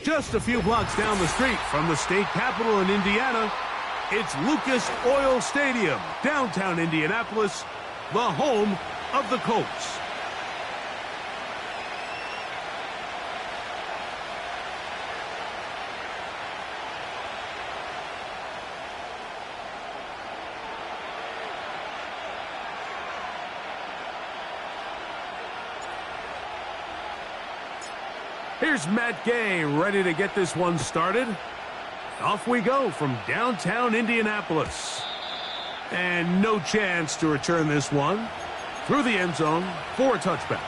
Just a few blocks down the street from the state capitol in Indiana, it's Lucas Oil Stadium, downtown Indianapolis, the home of the Colts. Here's Matt Gay ready to get this one started. Off we go from downtown Indianapolis. And no chance to return this one through the end zone for a touchback.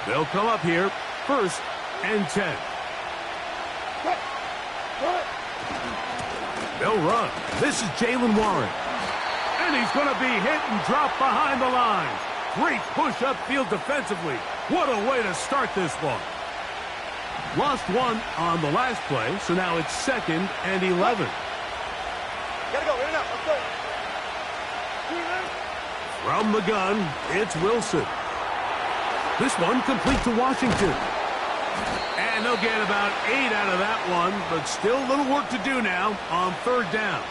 They'll come up here, 1st and 10. They'll run. This is Jaylen Warren. And he's going to be hit and dropped behind the line. Great push upfield defensively. What a way to start this one. Lost one on the last play, so now it's 2nd and 11. Gotta go, in and out. Let's go. From the gun, it's Wilson. This one complete to Washington. And they'll get about 8 out of that one, but still a little work to do now on 3rd down.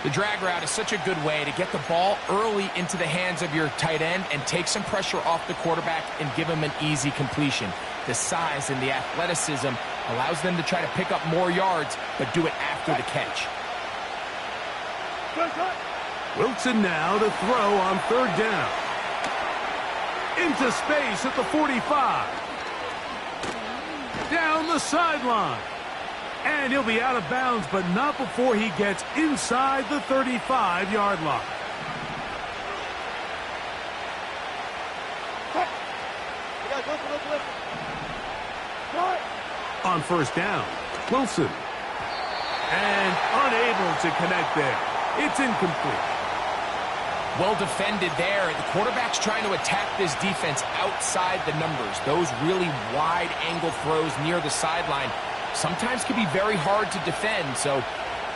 The drag route is such a good way to get the ball early into the hands of your tight end and take some pressure off the quarterback and give him an easy completion. The size and the athleticism allows them to try to pick up more yards, but do it after the catch. Wilson now to throw on 3rd down. Into space at the 45. Down the sideline. And he'll be out of bounds, but not before he gets inside the 35-yard line. On 1st down, Wilson. And unable to connect there. It's incomplete. Well defended there. The quarterback's trying to attack this defense outside the numbers. Those really wide angle throws near the sideline sometimes can be very hard to defend, so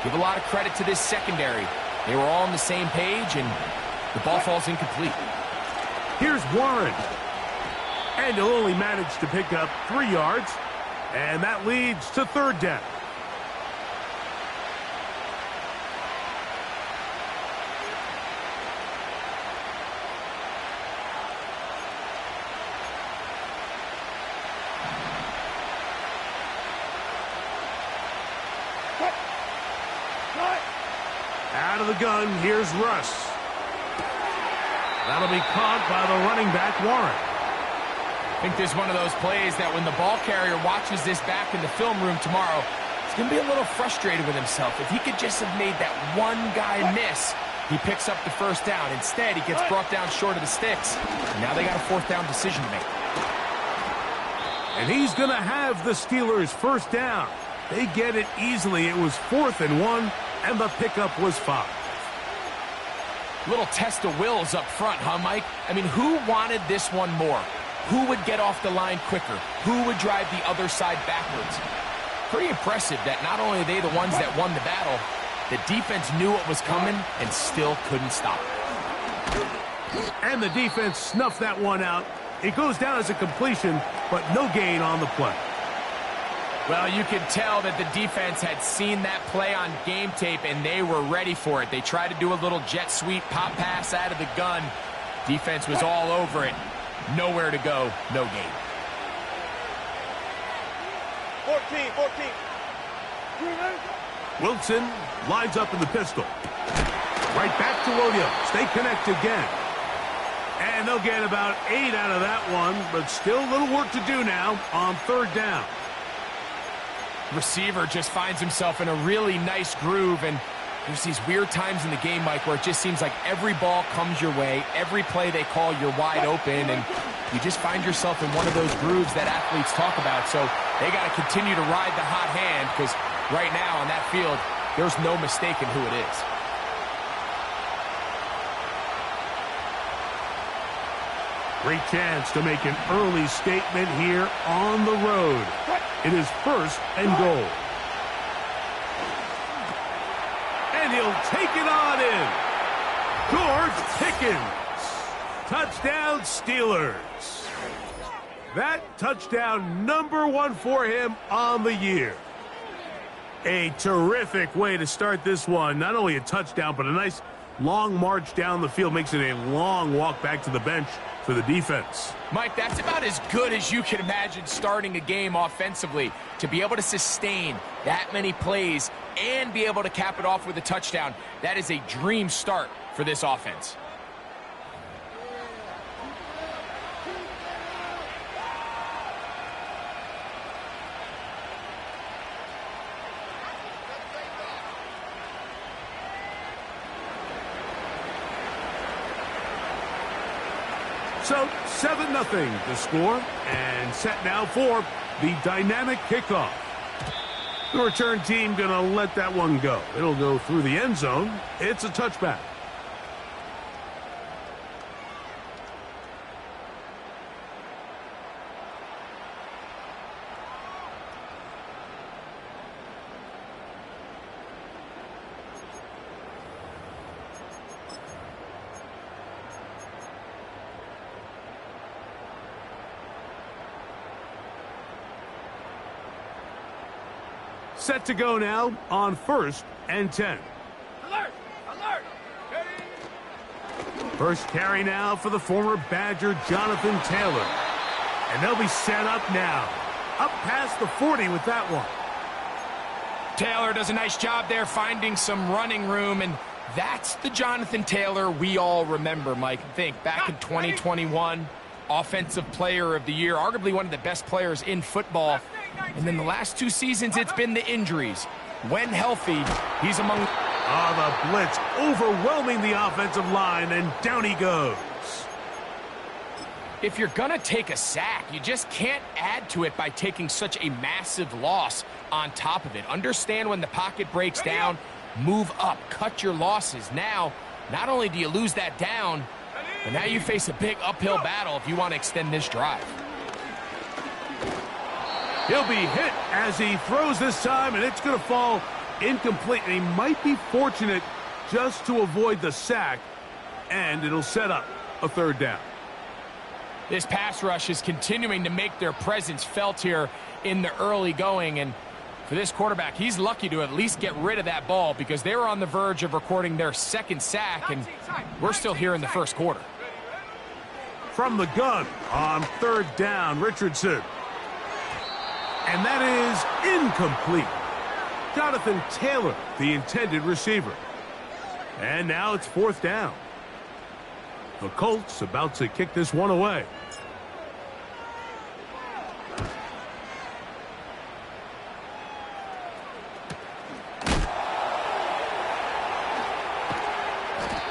give a lot of credit to this secondary. They were all on the same page, and the ball falls incomplete. Here's Warren. And he'll only manage to pick up 3 yards, and that leads to 3rd down. Out of the gun, here's Russ. That'll be caught by the running back, Warren. I think this is one of those plays that when the ball carrier watches this back in the film room tomorrow, he's going to be a little frustrated with himself. If he could just have made that one guy miss, he picks up the 1st down. Instead, he gets brought down short of the sticks. And now they got a 4th down decision to make. And he's going to have the Steelers' 1st down. They get it easily. It was 4th and 1. And the pickup was 5. Little test of wills up front, huh, Mike? I mean, who wanted this one more? Who would get off the line quicker? Who would drive the other side backwards? Pretty impressive that not only are they the ones that won the battle, the defense knew what was coming and still couldn't stop it. And the defense snuffed that one out. It goes down as a completion, but no gain on the play. Well, you could tell that the defense had seen that play on game tape, and they were ready for it. They tried to do a little jet sweep pop pass out of the gun. Defense was all over it. Nowhere to go, no gain. 14. Wilson lines up in the pistol. Right back to Williams. They connect again. And they'll get about 8 out of that one, but still a little work to do now on 3rd down. Receiver just finds himself in a really nice groove, and there's these weird times in the game, Mike, where it just seems like every ball comes your way, every play they call, you're wide open, and you just find yourself in one of those grooves that athletes talk about. So they got to continue to ride the hot hand, because right now on that field, there's no mistaking who it is. Great chance to make an early statement here on the road. It is 1st and goal. And he'll take it on in. George Pickens. Touchdown, Steelers. That touchdown #1 for him on the year. A terrific way to start this one. Not only a touchdown, but a nice long march down the field. Makes it a long walk back to the bench for the defense. Mike, that's about as good as you can imagine starting a game offensively. To be able to sustain that many plays and be able to cap it off with a touchdown, that is a dream start for this offense. So 7-0 the score, and set now for the dynamic kickoff. The return team going to let that one go. It'll go through the end zone. It's a touchback. Set to go now on 1st and 10. Alert! Alert! First carry now for the former Badger, Jonathan Taylor. And they'll be set up now. Up past the 40 with that one. Taylor does a nice job there finding some running room, and that's the Jonathan Taylor we all remember, Mike. Think back in 2021, Offensive Player of the Year, arguably one of the best players in football. And then the last 2 seasons, it's been the injuries. When healthy, he's among... The blitz overwhelming the offensive line, and down he goes. If you're going to take a sack, you just can't add to it by taking such a massive loss on top of it. Understand when the pocket breaks down, move up, cut your losses. Now, not only do you lose that down, but now you face a big uphill battle if you want to extend this drive. He'll be hit as he throws this time, and it's going to fall incomplete. And he might be fortunate just to avoid the sack, and it'll set up a 3rd down. This pass rush is continuing to make their presence felt here in the early going, and for this quarterback, he's lucky to at least get rid of that ball because they were on the verge of recording their 2nd sack, and we're still here in the 1st quarter. From the gun on 3rd down, Richardson. And that is incomplete. Jonathan Taylor, the intended receiver. And now it's 4th down. The Colts about to kick this one away.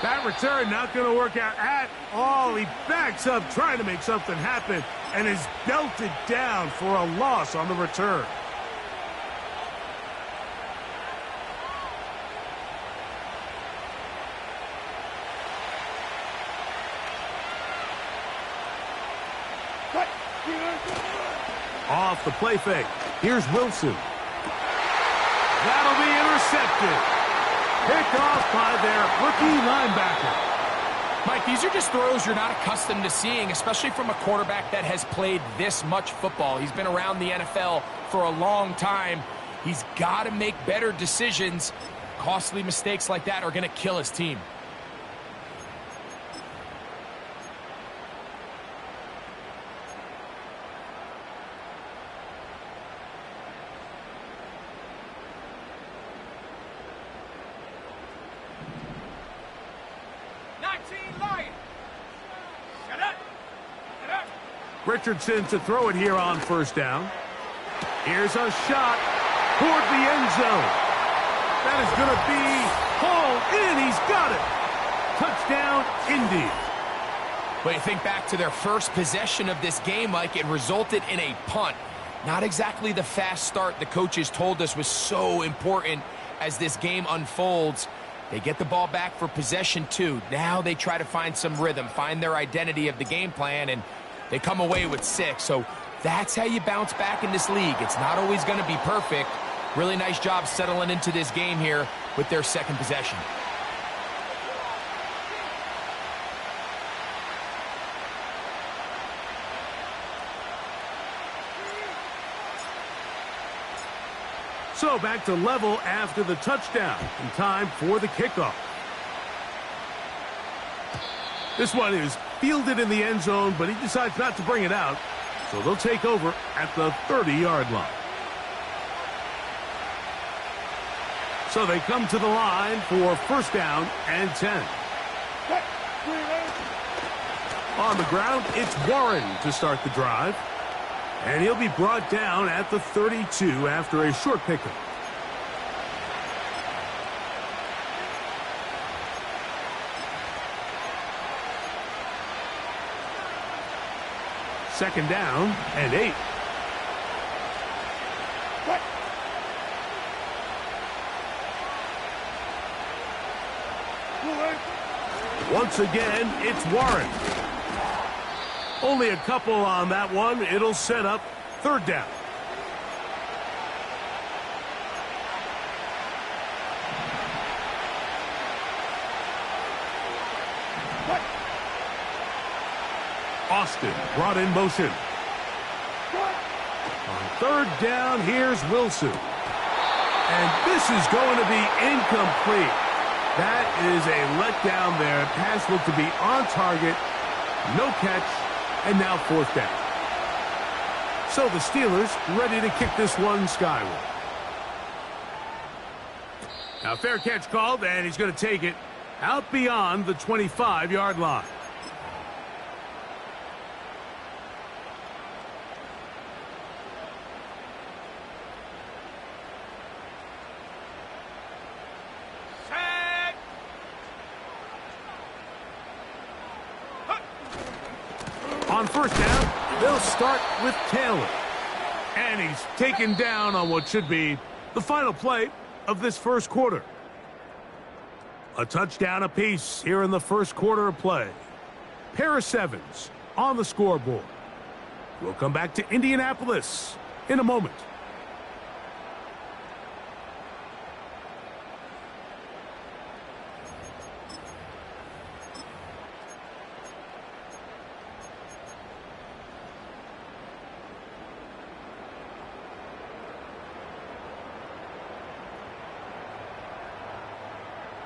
That return not going to work out at all. He backs up trying to make something happen and is belted down for a loss on the return. Off the play fake. Here's Wilson. That'll be intercepted. Picked off by their rookie linebacker. Mike, these are just throws you're not accustomed to seeing, especially from a quarterback that has played this much football. He's been around the NFL for a long time. He's got to make better decisions. Costly mistakes like that are going to kill his team. Richardson to throw it here on 1st down. Here's a shot toward the end zone. That is going to be hauled in. He's got it. Touchdown, Indy. But you think back to their first possession of this game, Mike, it resulted in a punt. Not exactly the fast start the coaches told us was so important as this game unfolds. They get the ball back for possession 2. Now they try to find some rhythm, find their identity of the game plan, and they come away with 6. So that's how you bounce back in this league. It's not always going to be perfect, Really nice job settling into this game here with their second possession. So back to level after the touchdown, and time for the kickoff. This one is fielded in the end zone, but he decides not to bring it out, so they'll take over at the 30-yard line. So they come to the line for first down and 10. On the ground, it's Warren to start the drive. And he'll be brought down at the 32 after a short pickup. Second down and 8. Once again, it's Warren. Only a couple on that one. It'll set up third down. Austin brought in motion. On third down, here's Wilson. And this is going to be incomplete. That is a letdown there. Pass looked to be on target. No catch. And now fourth down. So the Steelers ready to kick this one skyward. Now fair catch called, and he's going to take it out beyond the 25-yard line. On first down, they'll start with Taylor. And he's taken down on what should be the final play of this first quarter. A touchdown apiece here in the first quarter of play. Pair of sevens on the scoreboard. We'll come back to Indianapolis in a moment.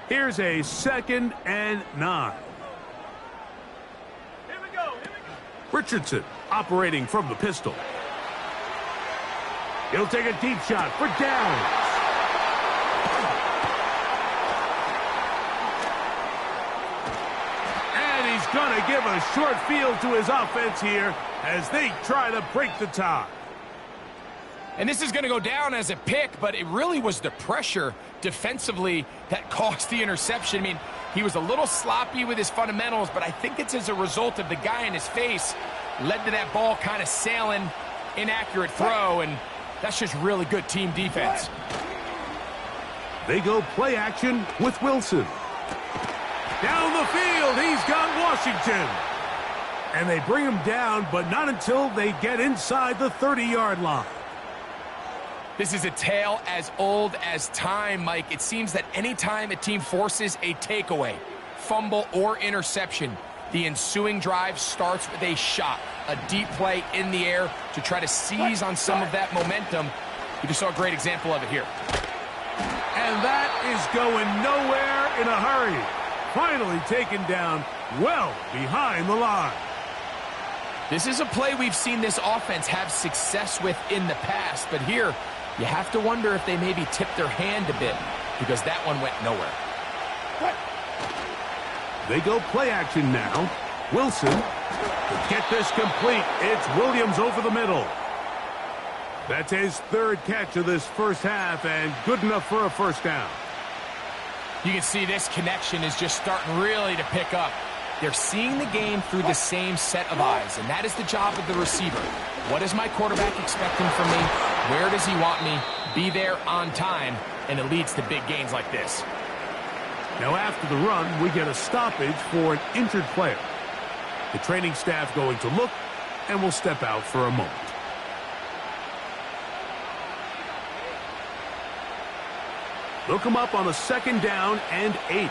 Here's a 2nd and 9. Here we go. Richardson operating from the pistol. He'll take a deep shot for downs. And he's going to give a short field to his offense here as they try to break the tie. And this is going to go down as a pick, but it really was the pressure defensively that caused the interception. I mean, he was a little sloppy with his fundamentals, but I think it's as a result of the guy in his face led to that ball kind of sailing, inaccurate throw, and that's just really good team defense. They go play action with Wilson. Down the field, he's got Washington. And they bring him down, but not until they get inside the 30-yard line. This is a tale as old as time, Mike. It seems that anytime a team forces a takeaway, fumble, or interception, the ensuing drive starts with a shot, a deep play in the air to try to seize on some of that momentum. You just saw a great example of it here. And that is going nowhere in a hurry. Finally taken down well behind the line. This is a play we've seen this offense have success with in the past, but here you have to wonder if they maybe tipped their hand a bit because that one went nowhere. They go play action now. Wilson, to get this complete, it's Williams over the middle. That's his third catch of this first half and good enough for a first down. You can see this connection is just starting really to pick up. They're seeing the game through the same set of eyes, and that is the job of the receiver. What is my quarterback expecting from me? Where does he want me? Be there on time, and it leads to big gains like this. Now after the run, we get a stoppage for an injured player. The training staff going to look, and will step out for a moment. They'll come up on a 2nd down and 8.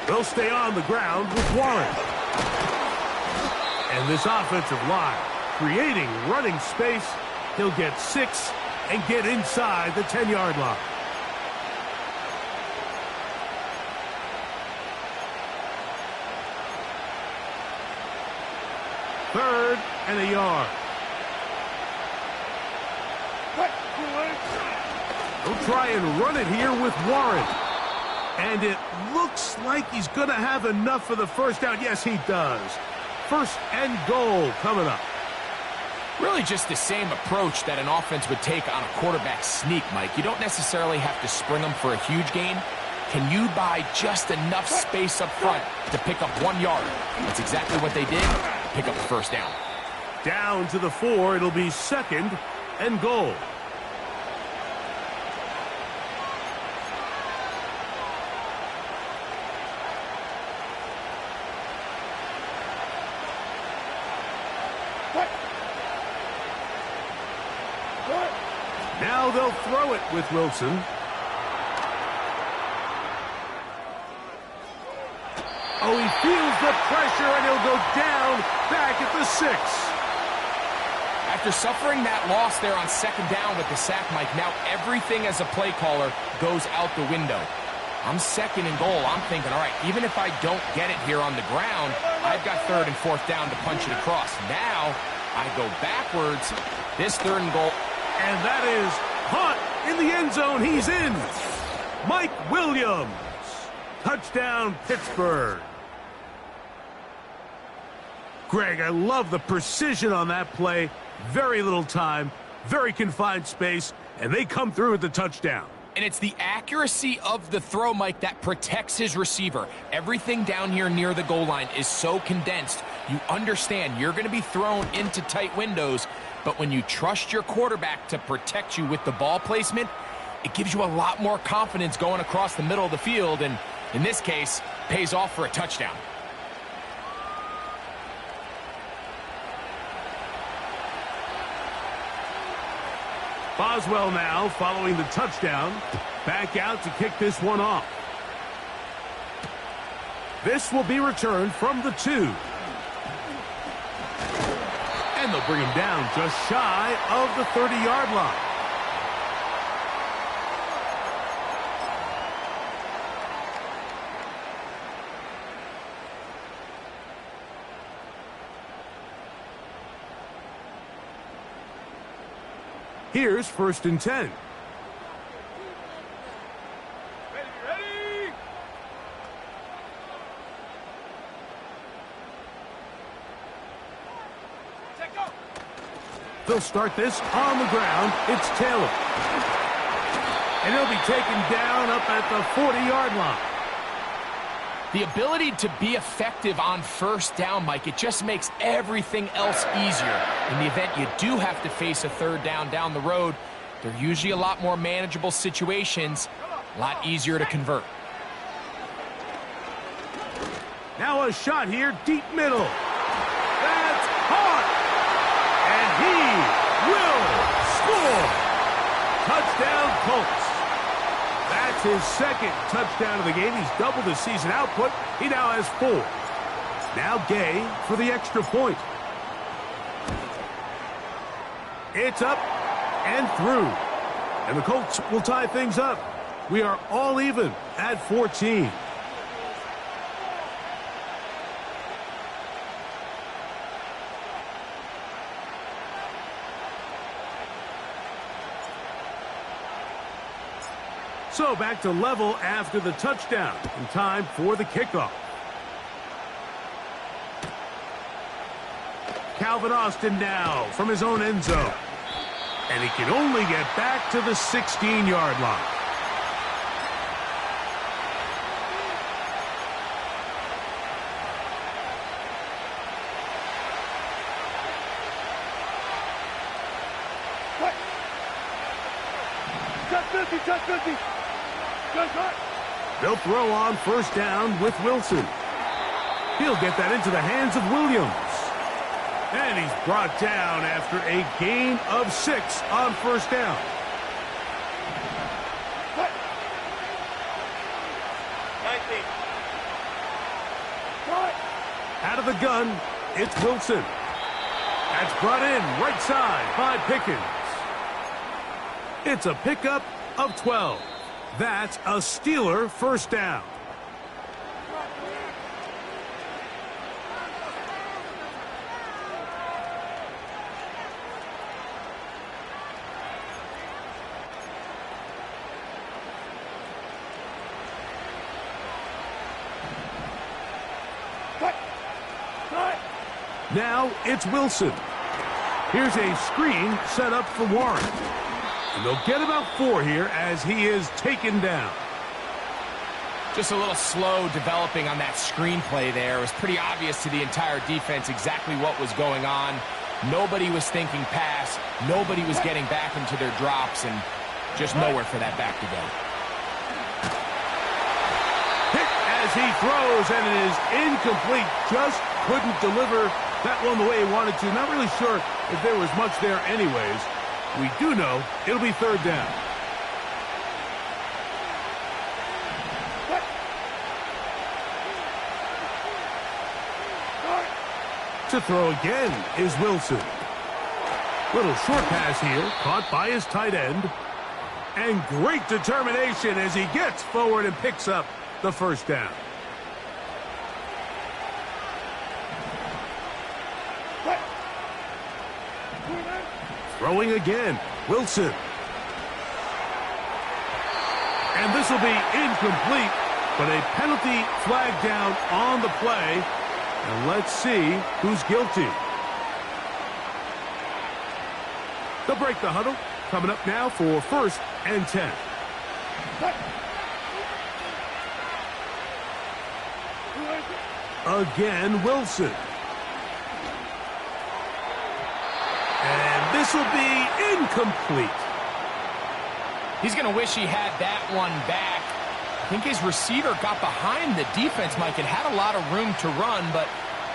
They'll stay on the ground with Warren. And this offensive line creating running space. He'll get 6 and get inside the 10-yard line. Third and a yard. They'll try and run it here with Warren. And it looks like he's going to have enough for the first down. Yes, he does. 1st and goal coming up. Really just the same approach that an offense would take on a quarterback sneak, Mike. You don't necessarily have to spring them for a huge gain. Can you buy just enough space up front to pick up 1 yard? That's exactly what they did. Pick up the first down. Down to the 4. It'll be 2nd and goal. Now they'll throw it with Wilson. Oh, he feels the pressure, and he'll go down back at the 6. After suffering that loss there on 2nd down with the sack, Mike, now everything as a play caller goes out the window. I'm 2nd and goal. I'm thinking, all right, even if I don't get it here on the ground, I've got 3rd and 4th down to punch it across. Now I go backwards. This 3rd and goal. And that is Hunt in the end zone. He's in. Mike Williams. Touchdown, Pittsburgh. Greg, I love the precision on that play. Very little time, very confined space, and they come through with the touchdown. And it's the accuracy of the throw, Mike, that protects his receiver. Everything down here near the goal line is so condensed. You understand you're going to be thrown into tight windows, but when you trust your quarterback to protect you with the ball placement, it gives you a lot more confidence going across the middle of the field, and in this case, pays off for a touchdown. Boswell now following the touchdown. Back out to kick this one off. This will be returned from the 2. And they'll bring him down just shy of the 30-yard line. Here's 1st and 10. Ready? Check go. They'll start this on the ground. It's Taylor. And he'll be taken down up at the 40-yard line. The ability to be effective on 1st down, Mike, it just makes everything else easier. In the event you do have to face a 3rd down the road, they're usually a lot more manageable situations, a lot easier to convert. Now a shot here, deep middle. That's caught. And he will score. Touchdown, Colts. That's his 2nd touchdown of the game. He's doubled his season output. He now has 4. Now Gay for the extra point. It's up and through. And the Colts will tie things up. We are all even at 14. So back to level after the touchdown. In time for the kickoff. Calvin Austin now from his own end zone. And he can only get back to the 16-yard line. Touch 50. They'll throw on 1st down with Wilson. He'll get that into the hands of Williams. And he's brought down after a gain of 6 on first down. Out of the gun, it's Wilson. That's brought in right side by Pickens. It's a pickup of 12. That's a Steeler first down. Now it's Wilson. Here's a screen set up for Warren. And they'll get about 4 here as he is taken down. Just a little slow developing on that screenplay there. It was pretty obvious to the entire defense exactly what was going on. Nobody was thinking pass. Nobody was getting back into their drops, and just nowhere for that back to go. Hit as he throws, and it is incomplete. Just couldn't deliver that one the way he wanted to. Not really sure if there was much there anyways. We do know it'll be third down. To throw again is Wilson. Little short pass here, caught by his tight end. And great determination as he gets forward and picks up the first down. Throwing again, Wilson. And this will be incomplete, but a penalty flag down on the play. And let's see who's guilty. They'll break the huddle. Coming up now for 1st and 10. Again, Wilson. And this will be incomplete. He's going to wish he had that one back. I think his receiver got behind the defense, Mike, and had a lot of room to run, but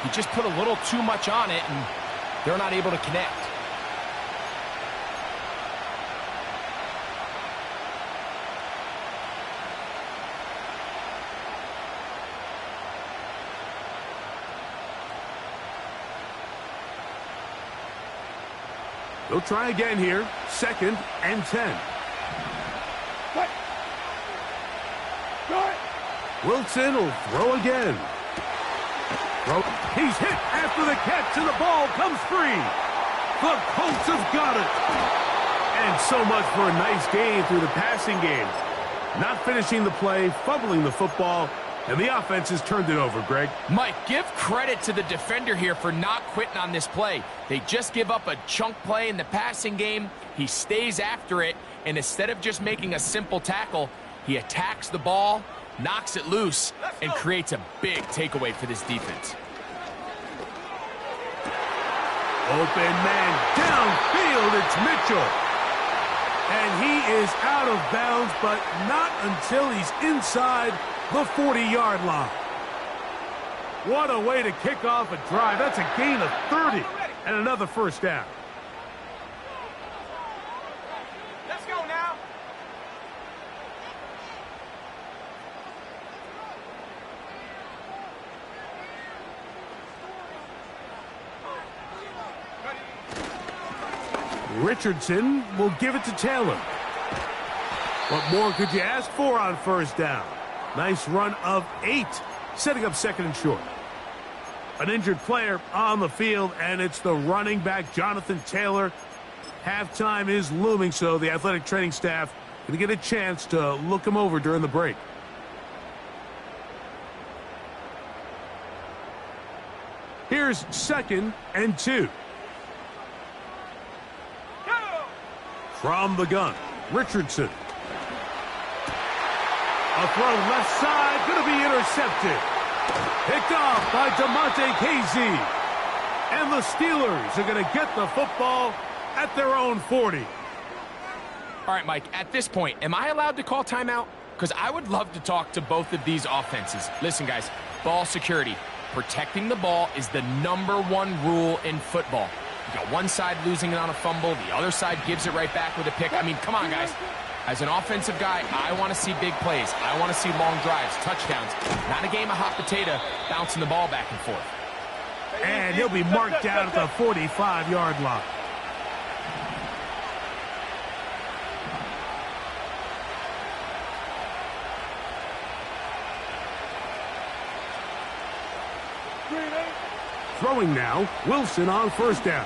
he just put a little too much on it, and they're not able to connect. They'll try again here. 2nd and 10. Wilson will throw again. He's hit after the catch, and the ball comes free. The Colts have got it. And so much for a nice gain through the passing game. Not finishing the play, fumbling the football, and the offense has turned it over, Greg. Mike, give credit to the defender here for not quitting on this play. They just give up a chunk play in the passing game. He stays after it, and instead of just making a simple tackle, he attacks the ball, knocks it loose, and creates a big takeaway for this defense. Open man downfield, it's Mitchell. And he is out of bounds, but not until he's inside the 40-yard line. What a way to kick off a drive. That's a gain of 30 and another first down. Let's go now. Richardson will give it to Taylor. What more could you ask for on first down? Nice run of 8, setting up 2nd and short. An injured player on the field, and it's the running back, Jonathan Taylor. Halftime is looming, so the athletic training staff going to get a chance to look him over during the break. Here's 2nd and 2. From the gun, Richardson. A throw left side, going to be intercepted. Picked off by DeMonte Casey. And the Steelers are going to get the football at their own 40. All right, Mike, at this point, am I allowed to call timeout? Because I would love to talk to both of these offenses. Listen, guys, ball security. Protecting the ball is the #1 rule in football. You got one side losing it on a fumble, the other side gives it right back with a pick. I mean, come on, guys. As an offensive guy, I want to see big plays. I want to see long drives, touchdowns. Not a game of hot potato bouncing the ball back and forth. And he'll be marked down at the 45-yard line. Throwing now, Wilson on first down.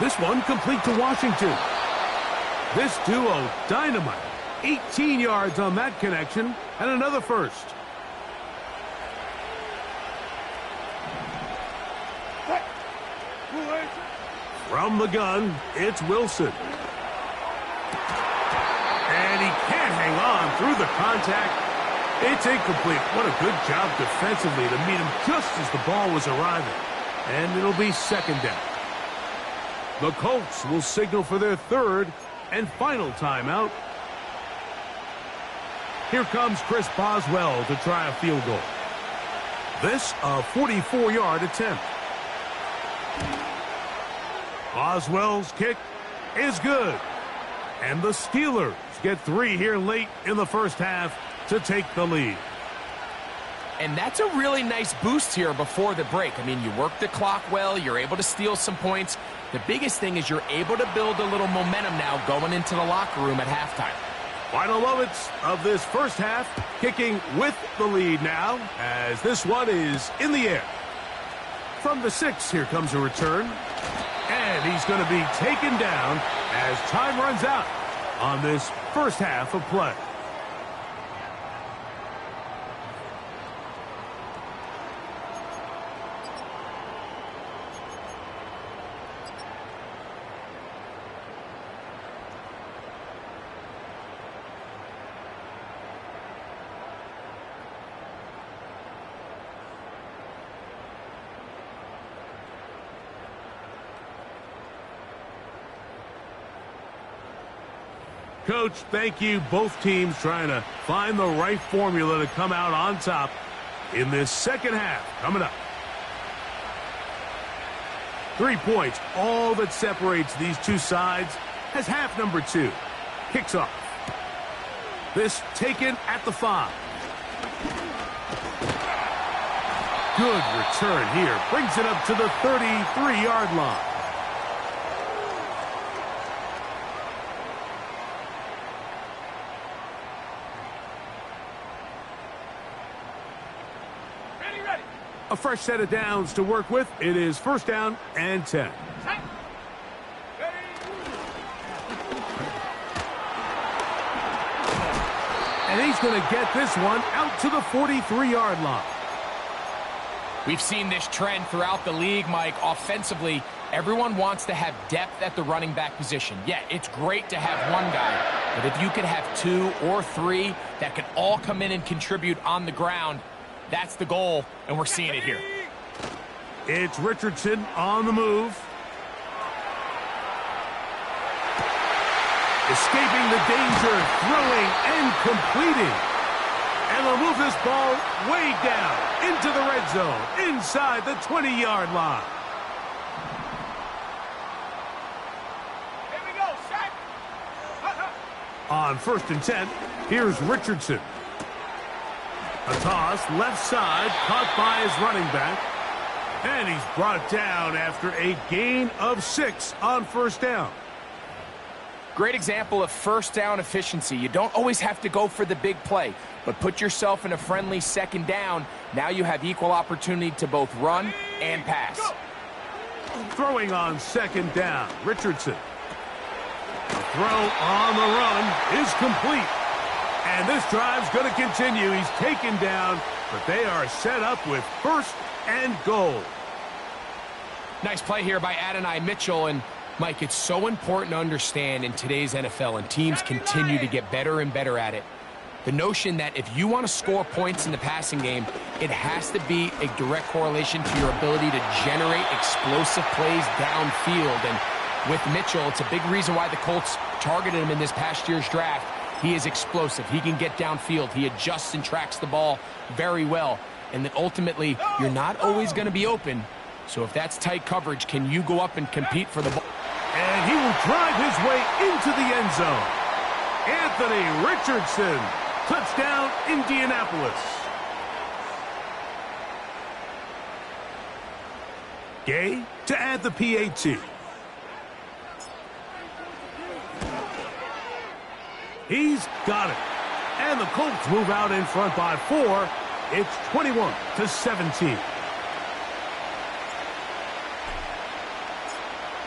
This one complete to Washington. This duo, dynamite. 18 yards on that connection, and another first. From the gun, it's Wilson. And he can't hang on through the contact. It's incomplete. What a good job defensively to meet him just as the ball was arriving. And it'll be second down. The Colts will signal for their third and final timeout. Here comes Chris Boswell to try a field goal. This a 44-yard attempt. Boswell's kick is good. And the Steelers get 3 here late in the first half to take the lead. And that's a really nice boost here before the break. I mean, you work the clock well. You're able to steal some points. The biggest thing is you're able to build a little momentum now going into the locker room at halftime. Final moments of this first half, kicking with the lead now as this one is in the air. From the 6, here comes a return. And he's going to be taken down as time runs out on this first half of play. Coach, thank you. Both teams trying to find the right formula to come out on top in this second half. Coming up. 3 points, all that separates these two sides as half number 2 kicks off. This taken at the 5. Good return here. Brings it up to the 33-yard line. A fresh set of downs to work with. It is first down and 10. And he's going to get this one out to the 43-yard line. We've seen this trend throughout the league, Mike. Offensively, everyone wants to have depth at the running back position. Yeah, it's great to have one guy, but if you could have 2 or 3 that can all come in and contribute on the ground, that's the goal, and we're seeing it here. It's Richardson on the move. Escaping the danger, throwing and completing. And they'll move this ball way down into the red zone, inside the 20-yard line. Here we go, set. On first and 10, here's Richardson. A toss, left side, caught by his running back. And he's brought down after a gain of 6 on first down. Great example of first down efficiency. You don't always have to go for the big play, but put yourself in a friendly second down. Now you have equal opportunity to both run and pass. Throwing on second down, Richardson. The throw on the run is complete. And this drive's going to continue. He's taken down, but they are set up with first and goal. Nice play here by Adonai Mitchell. And, Mike, it's so important to understand in today's NFL, and teams continue to get better and better at it, the notion that if you want to score points in the passing game, it has to be a direct correlation to your ability to generate explosive plays downfield. And with Mitchell, it's a big reason why the Colts targeted him in this past year's draft. He is explosive. He can get downfield. He adjusts and tracks the ball very well. and that ultimately you're not always going to be open. So if that's tight coverage, can you go up and compete for the ball? And he will drive his way into the end zone. Anthony Richardson, touchdown Indianapolis. Gay to add the PAT. He's got it. And the Colts move out in front by 4. It's 21-17.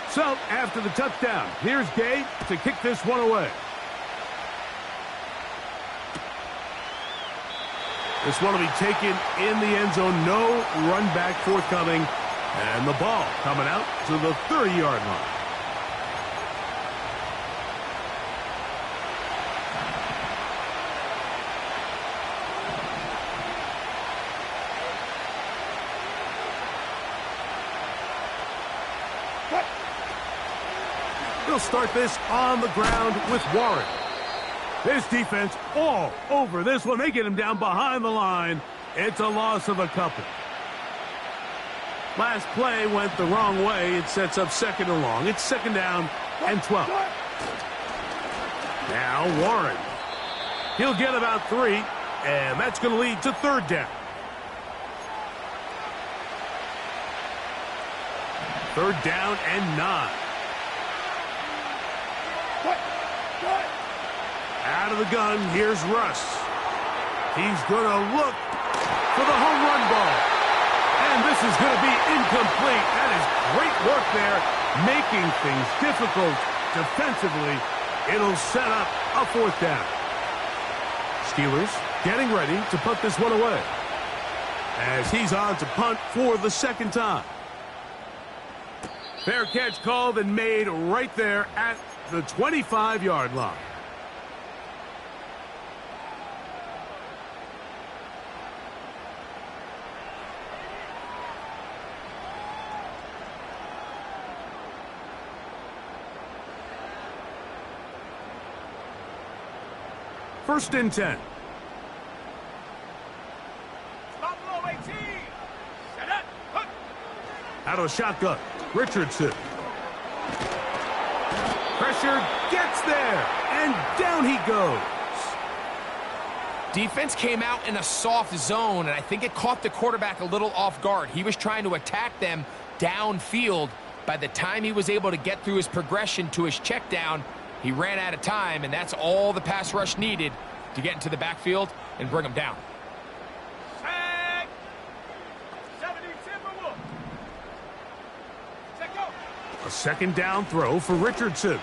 So, after the touchdown, here's Gay to kick this one away. This one will be taken in the end zone. No run back forthcoming. And the ball coming out to the 30-yard line. They'll start this on the ground with Warren. This defense all over this one. They get him down behind the line. It's a loss of a couple. Last play went the wrong way. It sets up second and long. It's second down and 12. Now Warren. He'll get about 3, and that's going to lead to third down. Third down and 9. Out of the gun, here's Russ. He's going to look for the home run ball. And this is going to be incomplete. That is great work there, making things difficult defensively. It'll set up a fourth down. Steelers getting ready to put this one away, as he's on to punt for the second time. Fair catch called and made right there at the 25-yard line. First and 10. Out of a shotgun, Richardson. Pressure gets there, and down he goes. Defense came out in a soft zone, and I think it caught the quarterback a little off guard. He was trying to attack them downfield. By the time he was able to get through his progression to his check down, he ran out of time, and that's all the pass rush needed to get into the backfield and bring him down. A second down throw for Richardson.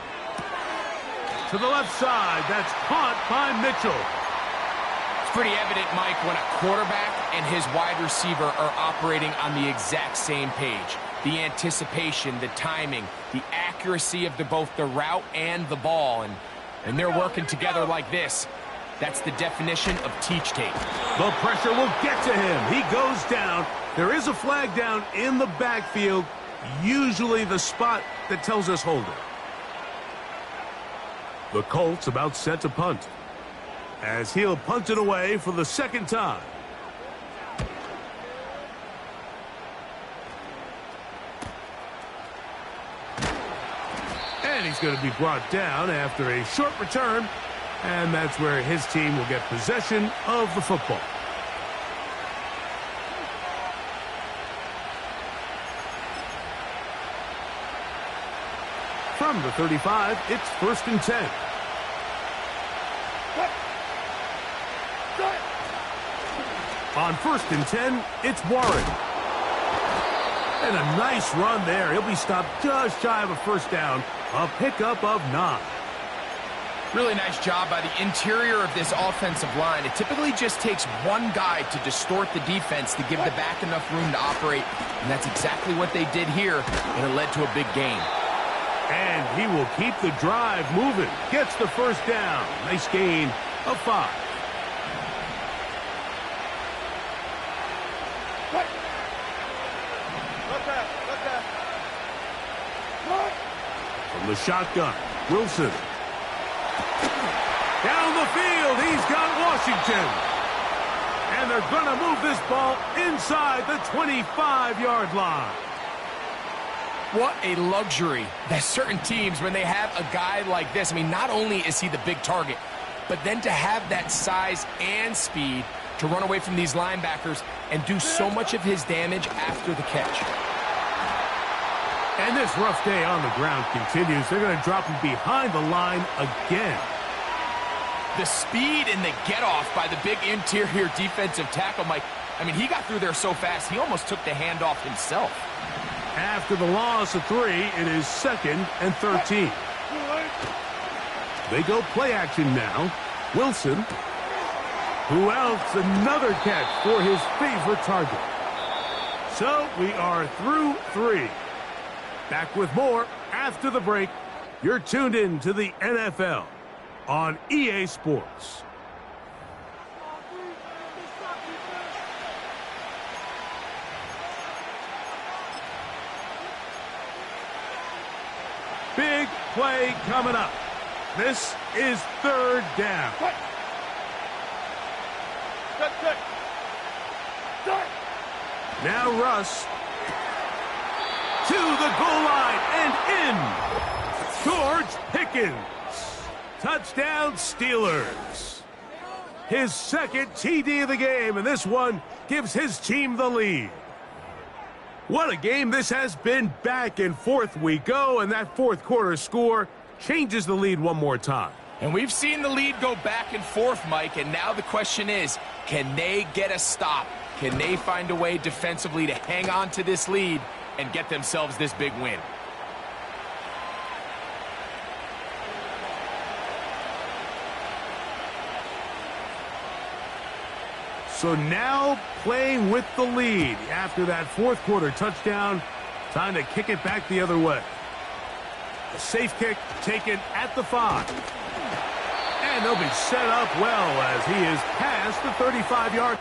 To the left side, that's caught by Mitchell. It's pretty evident, Mike, when a quarterback and his wide receiver are operating on the exact same page. The anticipation, the timing, the accuracy of both the route and the ball. And they're working together like this. That's the definition of teach tape. The pressure will get to him. He goes down. There is a flag down in the backfield, usually the spot that tells us hold it. The Colts about set to punt, as he'll punt it away for the second time. And he's going to be brought down after a short return, and that's where his team will get possession of the football. From the 35, it's first and 10. On first and 10, it's Warren. And a nice run there. He'll be stopped just shy of a first down. A pickup of 9. Really nice job by the interior of this offensive line. It typically just takes one guy to distort the defense to give the back enough room to operate. And that's exactly what they did here, and it led to a big gain. And he will keep the drive moving. Gets the first down. Nice gain of 5. From the shotgun, Wilson. Down the field, he's got Washington. And they're going to move this ball inside the 25-yard line. What a luxury that certain teams, when they have a guy like this, I mean, not only is he the big target, but then to have that size and speed to run away from these linebackers and do so much of his damage after the catch. And this rough day on the ground continues. They're going to drop him behind the line again. The speed and the get-off by the big interior defensive tackle, Mike. I mean, he got through there so fast, he almost took the handoff himself. After the loss of 3, it is 2nd and 13. They go play action now. Wilson, who else? Another catch for his favorite target. So we are through 3. Back with more after the break. You're tuned in to the NFL on EA Sports. Big play coming up. This is 3rd down. Good. Start. Now Russ to the goal line and in. George Pickens. Touchdown Steelers. His 2nd TD of the game, and this one gives his team the lead. What a game this has been. Back and forth we go, and that 4th quarter score changes the lead one more time. And we've seen the lead go back and forth, Mike, and now the question is, can they get a stop? Can they find a way defensively to hang on to this lead and get themselves this big win? So now playing with the lead after that 4th quarter touchdown. Time to kick it back the other way. A safe kick taken at the 5. And they'll be set up well as he is past the 35-yard.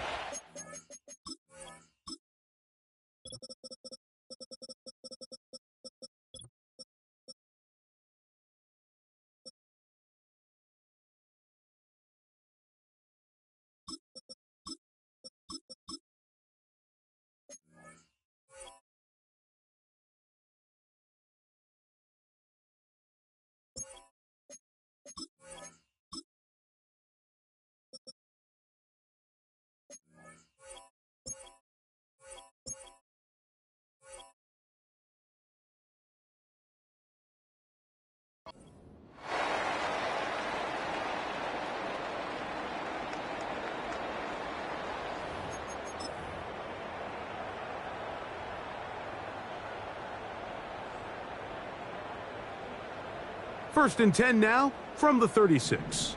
First and 10 now from the 36.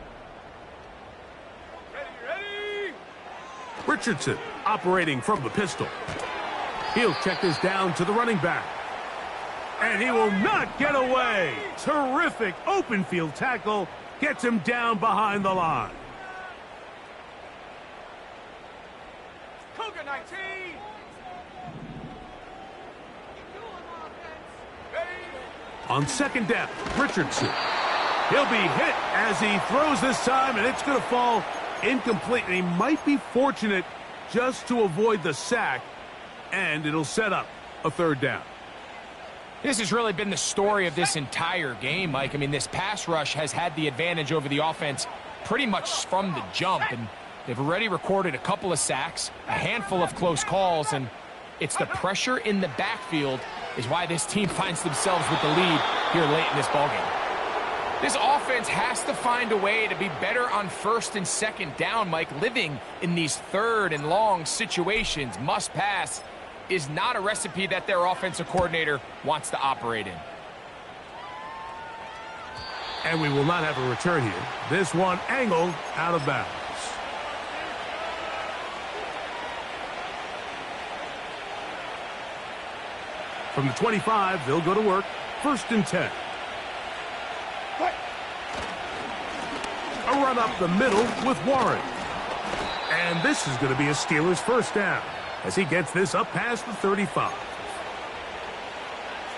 Ready. Richardson operating from the pistol. He'll check this down to the running back. And he will not get away. Terrific open field tackle. Gets him down behind the line. Cougar 19. On 2nd down, Richardson. He'll be hit as he throws this time, and it's going to fall incomplete. And he might be fortunate just to avoid the sack, and it'll set up a 3rd down. This has really been the story of this entire game, Mike. I mean, this pass rush has had the advantage over the offense pretty much from the jump, and they've already recorded a couple of sacks, a handful of close calls, and it's the pressure in the backfield is why this team finds themselves with the lead here late in this ballgame. This offense has to find a way to be better on 1st and 2nd down, Mike. Living in these 3rd and long situations, must pass, is not a recipe that their offensive coordinator wants to operate in. And we will not have a return here. This one angled out of bounds. From the 25, they'll go to work. 1st and 10. A run up the middle with Warren. And this is going to be a Steelers 1st down as he gets this up past the 35.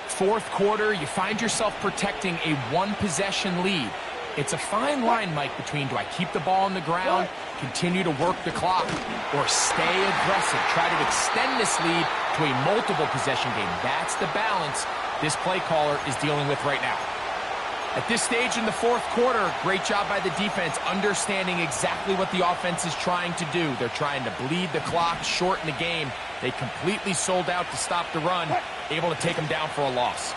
4th quarter, you find yourself protecting a 1-possession lead. It's a fine line, Mike, between do I keep the ball on the ground continue to work the clock, or stay aggressive, try to extend this lead to a multiple possession game. That's the balance this play caller is dealing with right now. At this stage in the fourth quarter, great job by the defense understanding exactly what the offense is trying to do. They're trying to bleed the clock, shorten the game. They completely sold out to stop the run, able to take them down for a loss.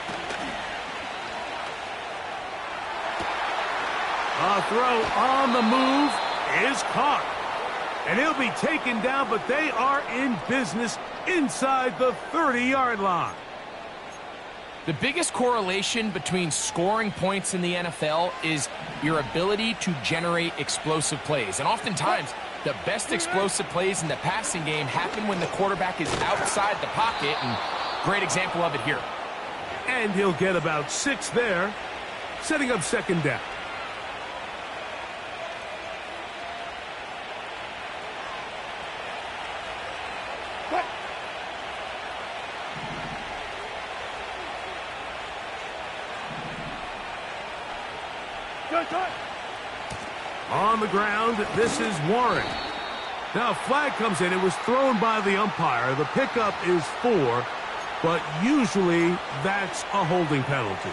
A throw on the move is caught. And he'll be taken down, but they are in business inside the 30-yard line. The biggest correlation between scoring points in the NFL is your ability to generate explosive plays. And oftentimes, the best explosive plays in the passing game happen when the quarterback is outside the pocket, and great example of it here. And he'll get about 6 there, setting up second down. On the ground, this is Warren. Now a flag comes in. It was thrown by the umpire. The pickup is 4, but usually that's a holding penalty.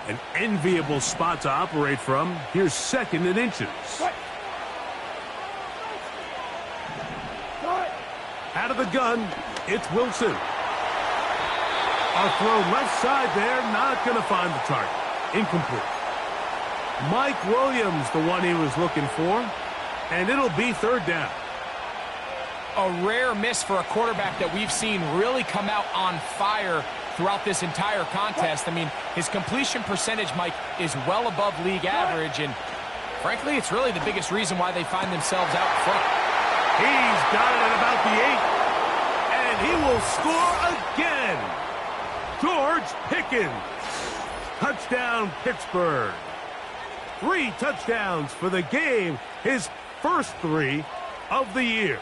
An enviable spot to operate from. Here's second and inches. Out of the gun, it's Wilson. A throw left side there, not going to find the target. Incomplete. Mike Williams, the one he was looking for, and it'll be third down. A rare miss for a quarterback that we've seen really come out on fire throughout this entire contest. I mean, his completion percentage, Mike, is well above league average, and frankly, it's really the biggest reason why they find themselves out front. He's got it at about the 8, and he will score again. George Pickens. Touchdown, Pittsburgh. 3 touchdowns for the game. His first 3 of the year.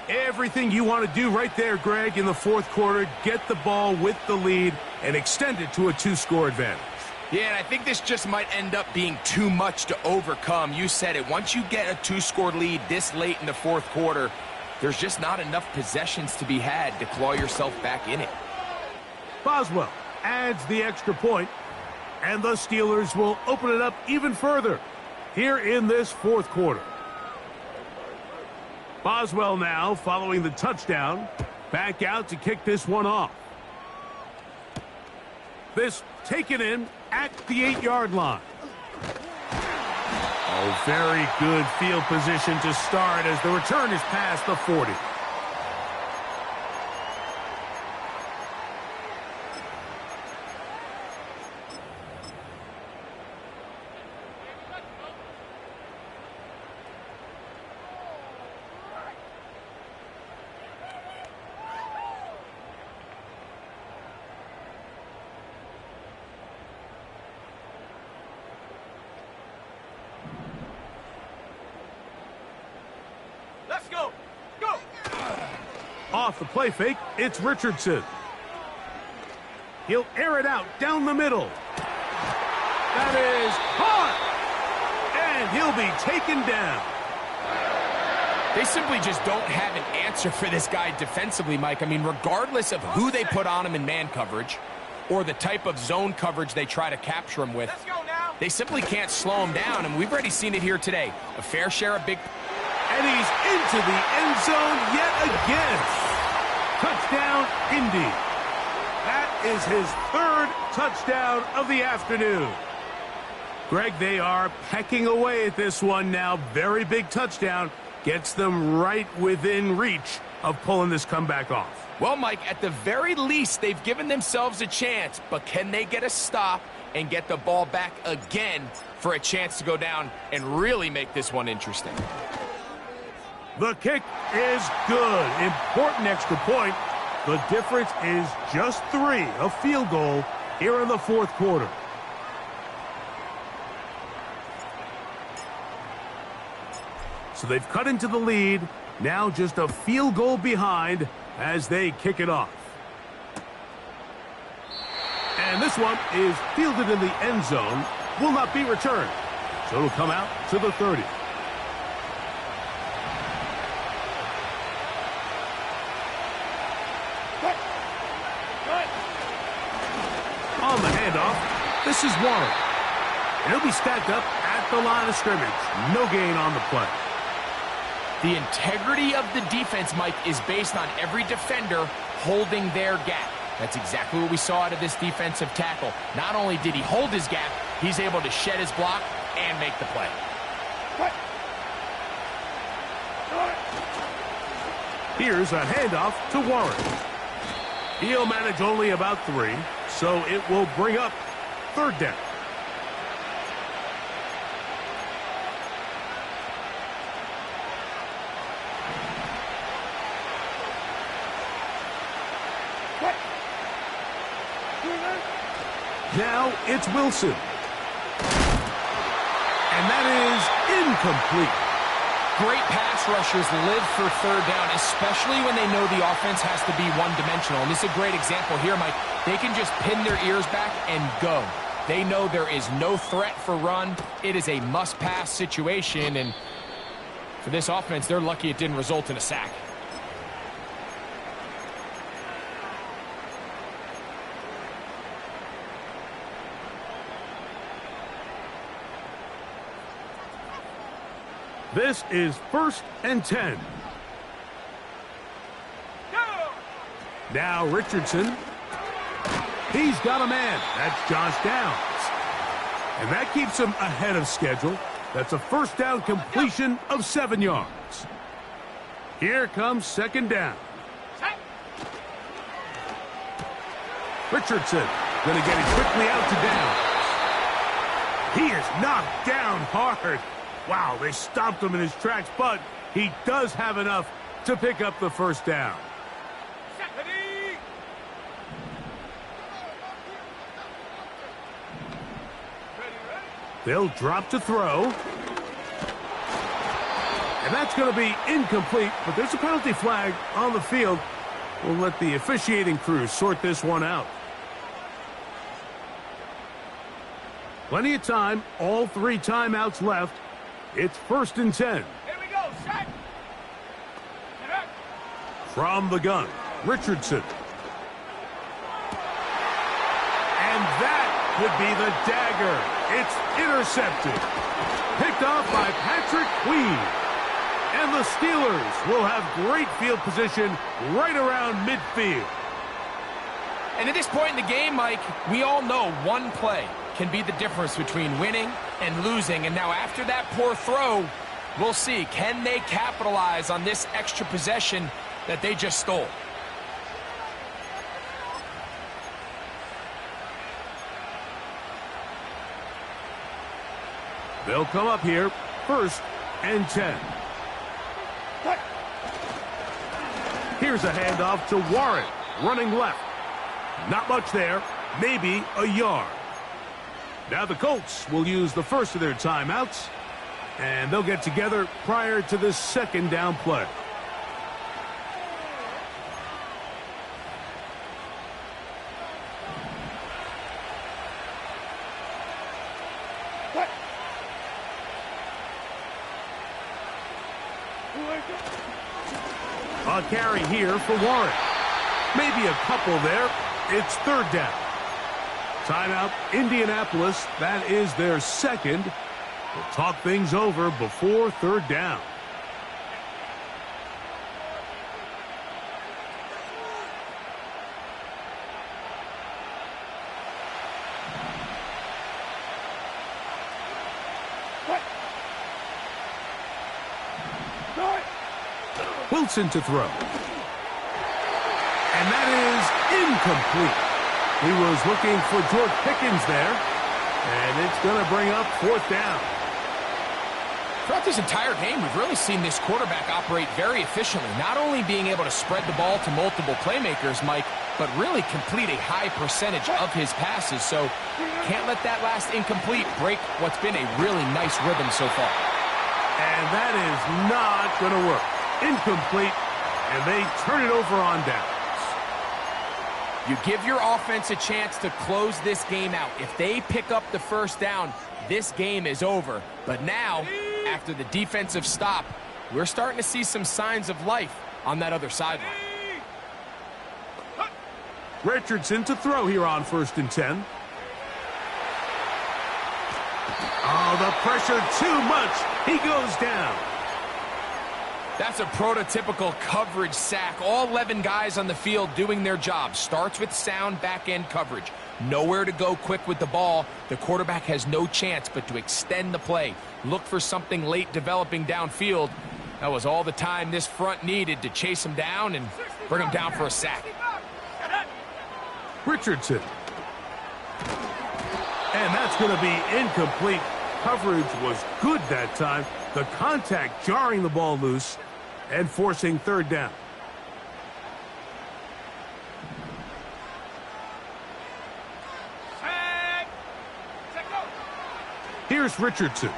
Everything you want to do right there, Greg, in the fourth quarter. Get the ball with the lead and extend it to a 2-score advantage. Yeah, and I think this just might end up being too much to overcome. You said it. Once you get a 2-score lead this late in the fourth quarter, there's just not enough possessions to be had to claw yourself back in it. Boswell adds the extra point, and the Steelers will open it up even further here in this fourth quarter. Boswell now, following the touchdown, back out to kick this one off. This taken in at the 8-yard line. Oh, very good field position to start as the return is past the 40. Let's go. Go. Off the play fake, it's Richardson. He'll air it out down the middle. That is caught. And he'll be taken down. They simply just don't have an answer for this guy defensively, Mike. I mean, regardless of who they put on him in man coverage or the type of zone coverage they try to capture him with, Let's go now. they simply can't slow him down, and we've already seen it here today. A fair share of big... And he's into the end zone yet again. Touchdown, Indy. That is his 3rd touchdown of the afternoon. Greg, they are pecking away at this one now. Very big touchdown. Gets them right within reach of pulling this comeback off. Well, Mike, at the very least, they've given themselves a chance, but can they get a stop and get the ball back again for a chance to go down and really make this one interesting? The kick is good. Important extra point. The difference is just 3, a field goal here in the fourth quarter. So they've cut into the lead. Now just a field goal behind as they kick it off. And this one is fielded in the end zone. will not be returned. So it'll come out to the 30. On the handoff, this is Warren. And he'll be stacked up at the line of scrimmage. No gain on the play. The integrity of the defense, Mike, is based on every defender holding their gap. That's exactly what we saw out of this defensive tackle. Not only did he hold his gap, he's able to shed his block and make the play. Here's a handoff to Warren. He'll manage only about 3, so it will bring up 3rd down. Now it's Wilson. And that is incomplete. Great pass rushers live for 3rd down, especially when they know the offense has to be one-dimensional. And this is a great example here, Mike. They can just pin their ears back and go. They know there is no threat for run. It is a must-pass situation. And for this offense, they're lucky it didn't result in a sack. This is 1st and 10. Go! Now Richardson. He's got a man. That's Josh Downs. And that keeps him ahead of schedule. That's a 1st down completion of 7 yards. Here comes 2nd down. Richardson going to get it quickly out to Downs. He is knocked down hard. Wow, they stopped him in his tracks, but he does have enough to pick up the 1st down. They'll drop to throw. And that's going to be incomplete, but there's a penalty flag on the field. We'll let the officiating crew sort this one out. Plenty of time, all 3 timeouts left. It's 1st and 10. Here we go, set. From the gun, Richardson. And that could be the dagger. It's intercepted. Picked off by Patrick Queen. And the Steelers will have great field position right around midfield. And at this point in the game, Mike, we all know one play can be the difference between winning and losing. And now after that poor throw, we'll see. Can they capitalize on this extra possession that they just stole? They'll come up here, 1st and 10. Here's a handoff to Warren, running left. Not much there, maybe a yard. Now the Colts will use the first of their timeouts, and they'll get together prior to the 2nd down play. A carry here for Warren. Maybe a couple there. It's 3rd down. Timeout, Indianapolis. That is their 2nd. We'll talk things over before 3rd down. Wilson to throw. And that is incomplete. He was looking for George Pickens there. And it's going to bring up 4th down. Throughout this entire game, we've really seen this quarterback operate very efficiently. Not only being able to spread the ball to multiple playmakers, Mike, but really complete a high percentage of his passes. So can't let that last incomplete break what's been a really nice rhythm so far. And that is not going to work. Incomplete, and they turn it over on downs. You give your offense a chance to close this game out. If they pick up the first down, this game is over. But now, after the defensive stop, we're starting to see some signs of life on that other sideline. Richardson to throw here on 1st and 10. Oh, the pressure too much. He goes down. That's a prototypical coverage sack. All 11 guys on the field doing their job. Starts with sound back-end coverage. Nowhere to go quick with the ball. The quarterback has no chance but to extend the play. Look for something late developing downfield. That was all the time this front needed to chase him down and bring him down for a sack. Richardson. And that's going to be incomplete. Coverage was good that time. The contact jarring the ball loose and forcing 3rd down. Here's Richardson.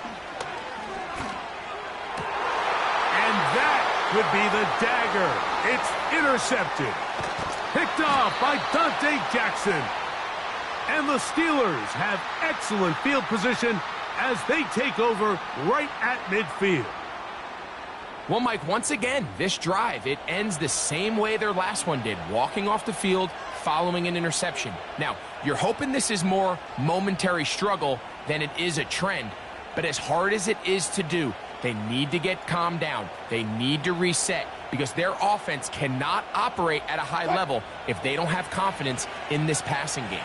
And that would be the dagger. It's intercepted. Picked off by Dante Jackson. And the Steelers have excellent field position as they take over right at midfield. Well, Mike, once again, this drive, it ends the same way their last one did, walking off the field following an interception. Now, you're hoping this is more momentary struggle than it is a trend, but as hard as it is to do, they need to get calmed down. They need to reset because their offense cannot operate at a high level if they don't have confidence in this passing game.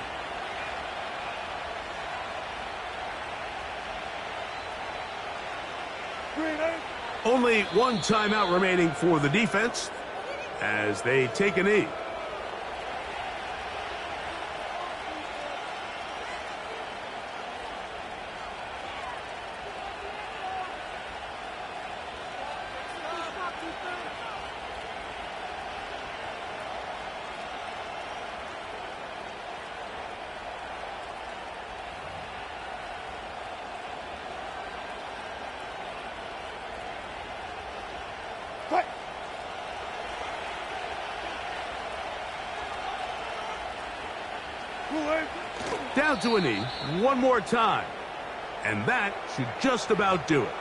Only one timeout remaining for the defense as they take a knee. Down to a knee one more time. And that should just about do it.